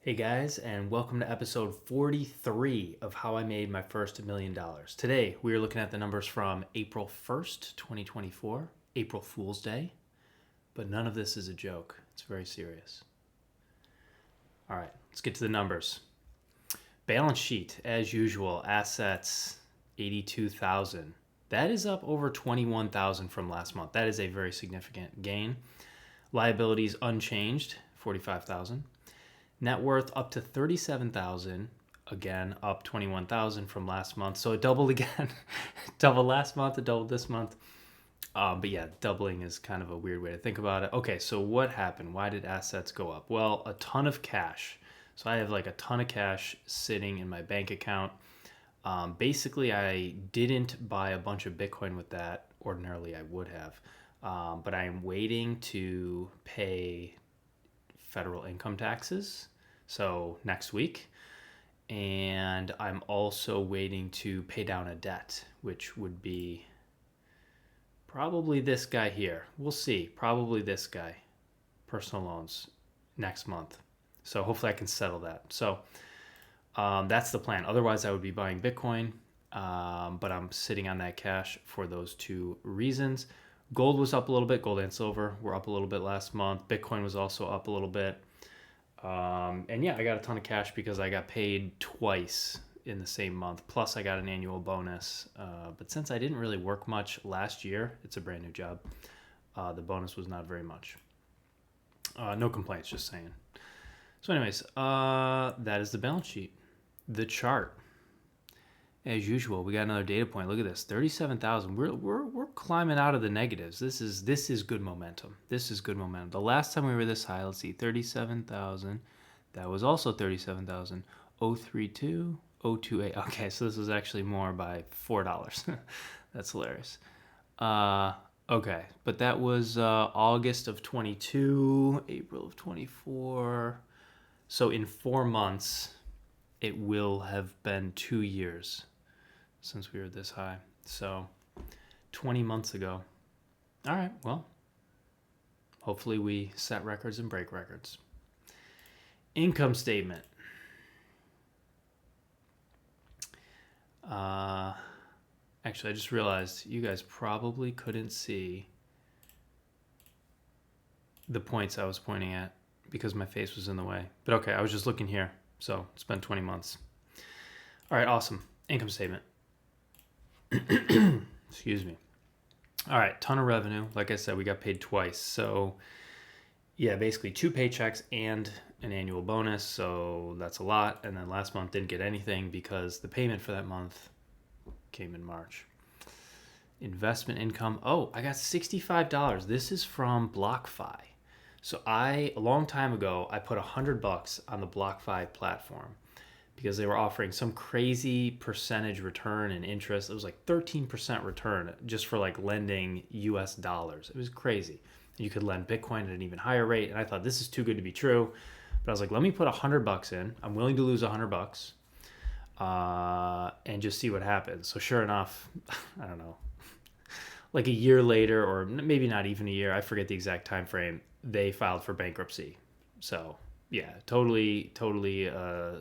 Hey guys, and welcome to episode 43 of How I Made My First $1 Million. Today, we are looking at the numbers from April 1st, 2024, April Fool's Day, but none of this is a joke. It's very serious. All right, let's get to the numbers. Balance sheet, as usual, assets, 82,000. That is up over 21,000 from last month. That is a very significant gain. Liabilities unchanged, 45,000. Net worth up to 37,000, again up 21,000 from last month. So it doubled again. Doubled last month, it doubled this month. But yeah, doubling is kind of a weird way to think about it. Okay, so what happened? Why did assets go up? Well, a ton of cash. So I have like a ton of cash sitting in my bank account. Basically, I didn't buy a bunch of Bitcoin with that. Ordinarily, I would have. But I am waiting to pay federal income taxes, so next week, and I'm also waiting to pay down a debt, which would be probably this guy here. We'll see. Probably this guy, personal loans, next month. So hopefully I can settle that. So that's the plan. Otherwise, I would be buying Bitcoin, but I'm sitting on that cash for those two reasons. Gold was up a little bit. Gold and silver were up a little bit last month. Bitcoin was also up a little bit. And yeah, I got a ton of cash because I got paid twice in the same month. Plus, I got an annual bonus. But since I didn't really work much last year, it's a brand new job. The bonus was not very much. No complaints, just saying. So anyways, that is the balance sheet. The chart. As usual, we got another data point. Look at this, 37,000. We're climbing out of the negatives. This is good momentum. This is good momentum. The last time we were this high, let's see, 37,000. That was also 37,000. 032, 028. Okay, so this was actually more by $4. That's hilarious. Okay, but that was August of 22, April of 24. So in 4 months, it will have been 2 years since we were this high. So 20 months ago. All right, well, hopefully we set records and break records. Income statement. Actually, I just realized you guys probably couldn't see the points I was pointing at because my face was in the way. But okay, I was just looking here. So it's been 20 months. All right, awesome. Income statement. Excuse me. All right, ton of revenue. Like I said, we got paid twice. So yeah, basically 2 paychecks and an annual bonus. So that's a lot. And then last month didn't get anything because the payment for that month came in March. Investment income. Oh, I got $65. This is from BlockFi. So a long time ago, I put $100 on the BlockFi platform because they were offering some crazy percentage return and interest. It was like 13% return just for like lending US dollars. It was crazy. You could lend Bitcoin at an even higher rate. And I thought this is too good to be true. But I was like, let me put $100 in. I'm willing to lose $100 and just see what happens. So sure enough, I don't know, like a year later, or maybe not even a year, I forget the exact time frame, they filed for bankruptcy. So yeah, totally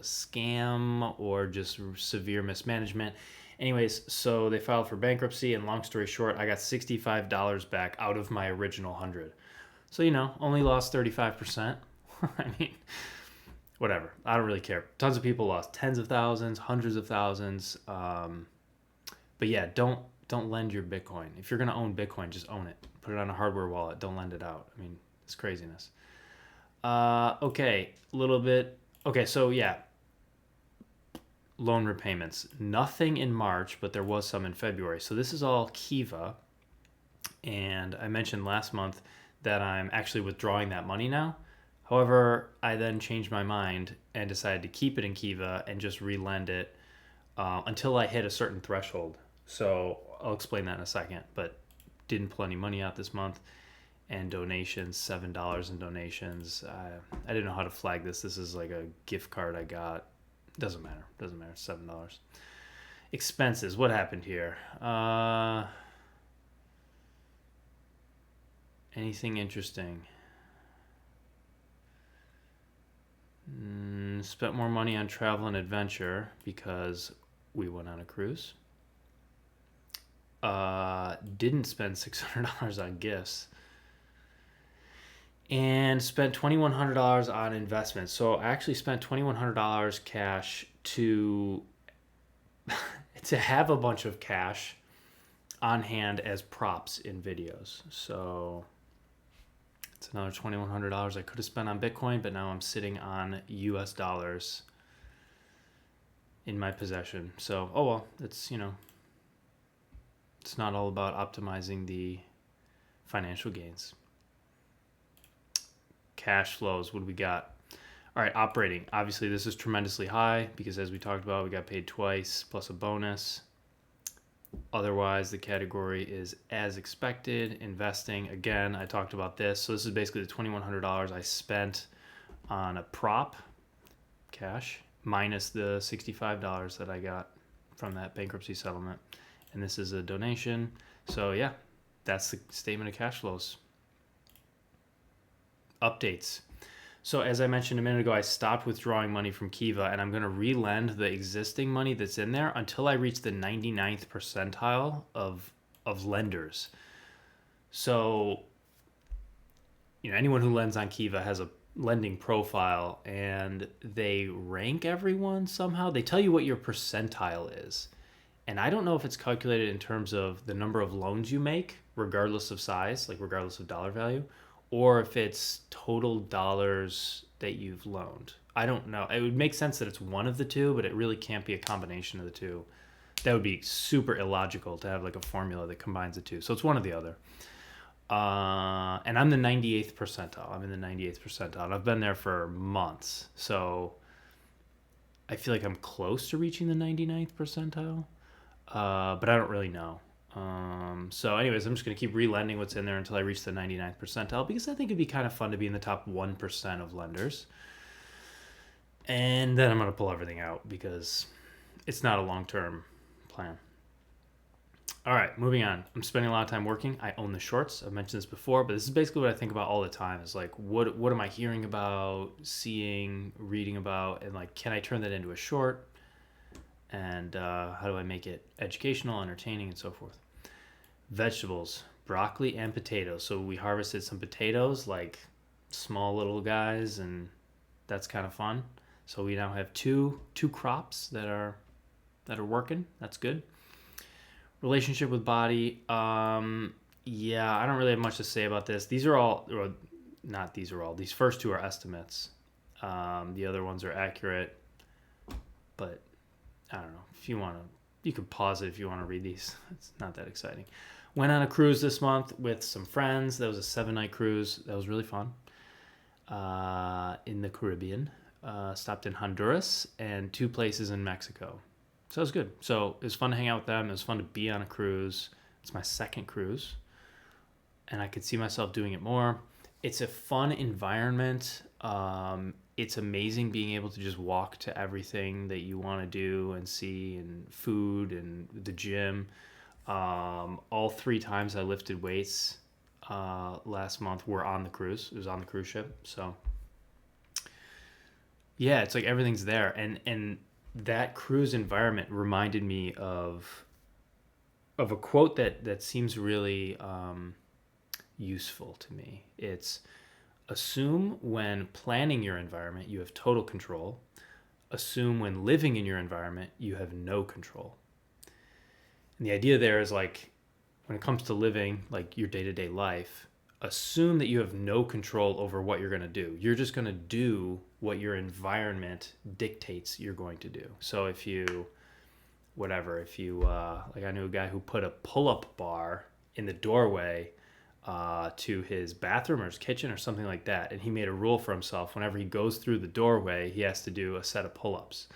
scam or just severe mismanagement. Anyways, so they filed for bankruptcy, and long story short, I got $65 back out of my original 100. So, only lost 35%. I mean, whatever. I don't really care. Tons of people lost tens of thousands, hundreds of thousands. But yeah, don't lend your Bitcoin. If you're going to own Bitcoin, just own it. Put it on a hardware wallet. Don't lend it out. I mean, it's craziness. Okay, a little bit. Okay, so yeah, loan repayments. Nothing in March, but there was some in February. So this is all Kiva. And I mentioned last month that I'm actually withdrawing that money now. However, I then changed my mind and decided to keep it in Kiva and just relend it until I hit a certain threshold. So I'll explain that in a second, but didn't pull any money out this month. And donations, $7 in donations. I didn't know how to flag this. This is like a gift card I got. Doesn't matter. $7. Expenses. What happened here? Anything interesting? spent more money on travel and adventure because we went on a cruise. Didn't spend $600 on gifts. And spent $2,100 on investments. So I actually spent $2,100 cash to have a bunch of cash on hand as props in videos. So it's another $2,100 I could have spent on Bitcoin, but now I'm sitting on US dollars in my possession. So, oh well, it's, it's not all about optimizing the financial gains. Cash flows, what do we got? All right, operating. Obviously, this is tremendously high because, as we talked about, we got paid twice plus a bonus. Otherwise, the category is as expected. Investing, again, I talked about this. So this is basically the $2,100 I spent on a prop, cash, minus the $65 that I got from that bankruptcy settlement. And this is a donation. So yeah, that's the statement of cash flows. Updates. So as I mentioned a minute ago, I stopped withdrawing money from Kiva, and I'm going to relend the existing money that's in there until I reach the 99th percentile of lenders. So, anyone who lends on Kiva has a lending profile, and they rank everyone somehow. They tell you what your percentile is. And I don't know if it's calculated in terms of the number of loans you make, regardless of size, like regardless of dollar value, or if it's total dollars that you've loaned. I don't know. It would make sense that it's one of the two, but it really can't be a combination of the two. That would be super illogical to have like a formula that combines the two. So it's one or the other. And I'm the 98th percentile. I'm in the 98th percentile. And I've been there for months. So I feel like I'm close to reaching the 99th percentile. But I don't really know. So anyways, I'm just going to keep relending what's in there until I reach the 99th percentile, because I think it'd be kind of fun to be in the top 1% of lenders. And then I'm going to pull everything out because it's not a long-term plan. All right, moving on. I'm spending a lot of time working. I own the shorts. I've mentioned this before, but this is basically what I think about all the time is like, what am I hearing about, seeing, reading about, and like, can I turn that into a short? And how do I make it educational, entertaining, and so forth? Vegetables, broccoli and potatoes. So we harvested some potatoes, like small little guys, and that's kind of fun. So we now have two crops that are working. That's good. Relationship with body. Yeah, I don't really have much to say about this. These are all, or not these are all. These first two are estimates. The other ones are accurate, but I don't know. If you want to, you can pause it if you want to read these. It's not that exciting. Went on a cruise this month with some friends. That was a 7-night cruise. That was really fun. In the Caribbean. Stopped in Honduras and 2 places in Mexico. So it was good. So it was fun to hang out with them. It was fun to be on a cruise. It's my second cruise. And I could see myself doing it more. It's a fun environment. It's amazing being able to just walk to everything that you want to do and see, and food and the gym. All 3 times I lifted weights last month were on the cruise. It was on the cruise ship. So yeah, it's like everything's there. And that cruise environment reminded me of a quote that seems really useful to me. It's, assume when planning your environment, you have total control. Assume when living in your environment, you have no control. And the idea there is like, when it comes to living, like your day-to-day life, assume that you have no control over what you're going to do. You're just going to do what your environment dictates you're going to do. So if you, like I knew a guy who put a pull-up bar in the doorway to his bathroom or his kitchen or something like that. And he made a rule for himself. Whenever he goes through the doorway, he has to do a set of pull-ups.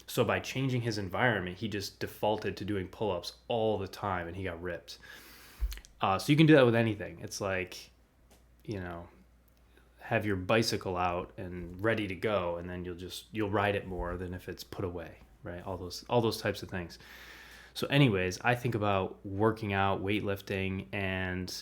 So by changing his environment, he just defaulted to doing pull-ups all the time, and he got ripped. So you can do that with anything. It's like, have your bicycle out and ready to go, and then you'll ride it more than if it's put away, right? All those types of things. So anyways, I think about working out, weightlifting, and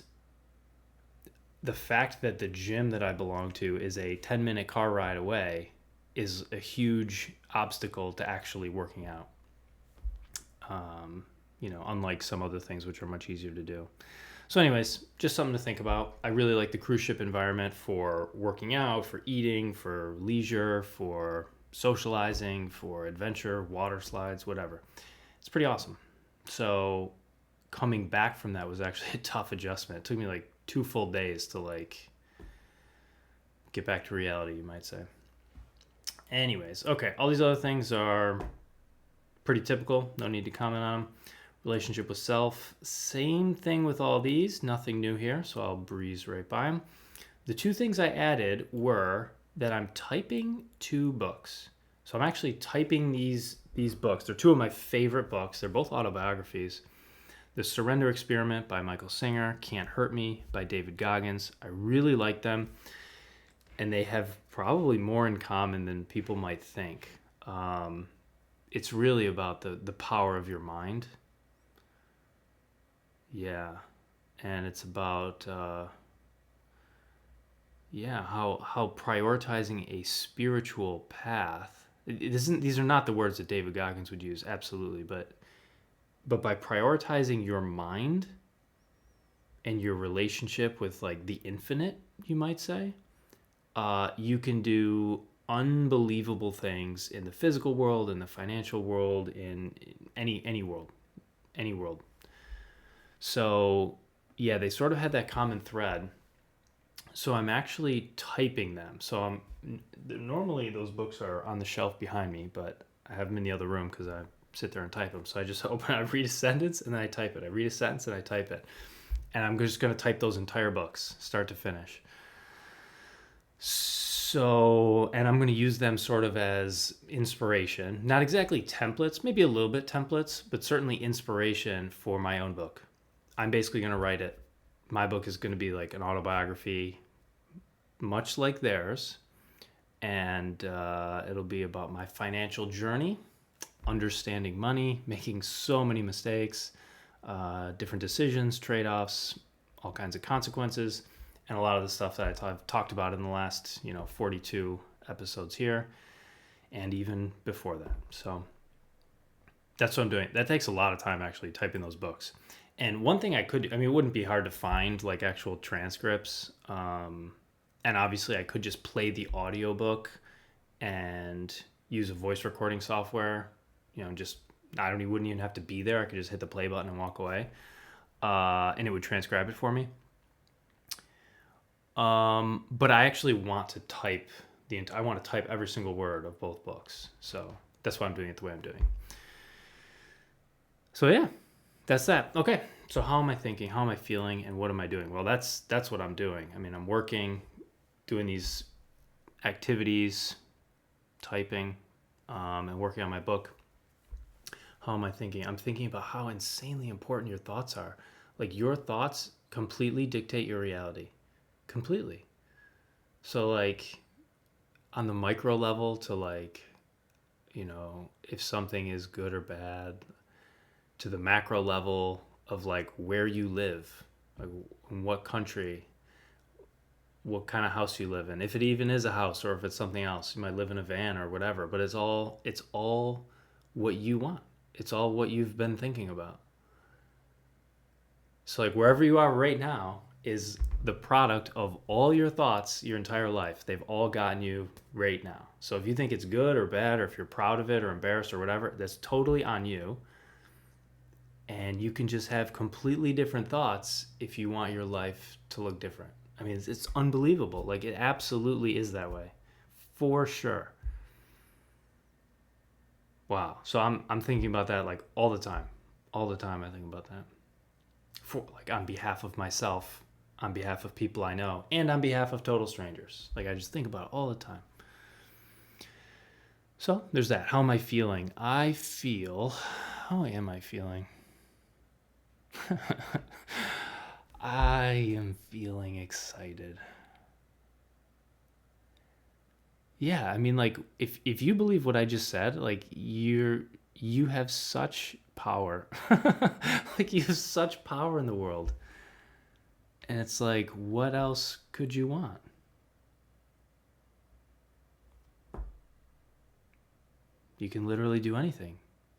the fact that the gym that I belong to is a 10-minute car ride away is a huge obstacle to actually working out. Unlike some other things which are much easier to do. So anyways, just something to think about. I really like the cruise ship environment for working out, for eating, for leisure, for socializing, for adventure, water slides, whatever. It's pretty awesome. So coming back from that was actually a tough adjustment. It took me like 2 full days to like get back to reality, you might say. Anyways, okay, all these other things are pretty typical. No need to comment on them. Relationship with self, same thing with all these. Nothing new here, so I'll breeze right by them. The 2 things I added were that I'm typing 2 books. So I'm actually typing these books. They're 2 of my favorite books. They're both autobiographies. The Surrender Experiment by Michael Singer, Can't Hurt Me by David Goggins. I really like them, and they have probably more in common than people might think. It's really about the power of your mind. Yeah, and it's about how prioritizing a spiritual path. These are not the words that David Goggins would use, absolutely, but by prioritizing your mind and your relationship with like the infinite, you might say, you can do unbelievable things in the physical world, in the financial world, in any world. So, yeah, they sort of had that common thread. So I'm actually typing them. So normally those books are on the shelf behind me, but I have them in the other room because I sit there and type them. So I just I read a sentence and then I type it. I read a sentence and I type it. And I'm just going to type those entire books, start to finish. So, and I'm going to use them sort of as inspiration. Not exactly templates, maybe a little bit templates, but certainly inspiration for my own book. I'm basically going to write it. My book is going to be like an autobiography, much like theirs. And it'll be about my financial journey, understanding money, making so many mistakes, different decisions, trade-offs, all kinds of consequences, and a lot of the stuff that I've talked about in the last, 42 episodes here, and even before that. So that's what I'm doing. That takes a lot of time, actually, typing those books. And one thing it wouldn't be hard to find like actual transcripts. And obviously I could just play the audiobook and use a voice recording software, wouldn't even have to be there. I could just hit the play button and walk away. And it would transcribe it for me. But I actually want to type I want to type every single word of both books. So that's why I'm doing it the way I'm doing. So yeah. That's that. Okay. So how am I thinking? How am I feeling? And what am I doing? Well, that's what I'm doing. I mean, I'm working, doing these activities, typing, and working on my book. How am I thinking? I'm thinking about how insanely important your thoughts are. Like, your thoughts completely dictate your reality. Completely. So like on the micro level to like, if something is good or bad, to the macro level of like where you live, like in what country, what kind of house you live in, if it even is a house or if it's something else. You might live in a van or whatever, but it's all what you want. It's all what you've been thinking about. So like wherever you are right now is the product of all your thoughts your entire life. They've all gotten you right now. So if you think it's good or bad, or if you're proud of it or embarrassed or whatever, that's totally on you. And you can just have completely different thoughts if you want your life to look different. I mean, it's unbelievable. Like, it absolutely is that way. For sure. Wow. So I'm thinking about that like all the time. All the time I think about that. For like on behalf of myself, on behalf of people I know, and on behalf of total strangers. Like, I just think about it all the time. So there's that. How am I feeling? How am I feeling? I am feeling excited. Yeah, I mean, like, if you believe what I just said, like, you have such power. Like, you have such power in the world. And it's like, what else could you want? You can literally do anything.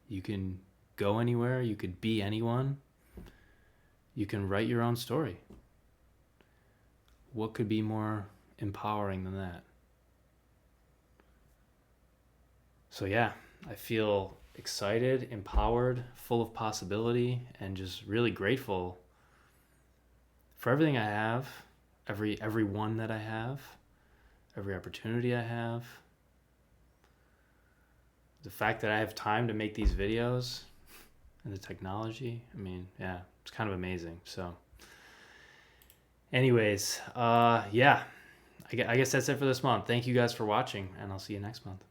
You can go anywhere. You could be anyone. You can write your own story. What could be more empowering than that? So yeah, I feel excited, empowered, full of possibility, and just really grateful for everything I have, every one that I have, every opportunity I have. The fact that I have time to make these videos and the technology, I mean, yeah, it's kind of amazing. So anyways, yeah, I guess that's it for this month. Thank you guys for watching, and I'll see you next month.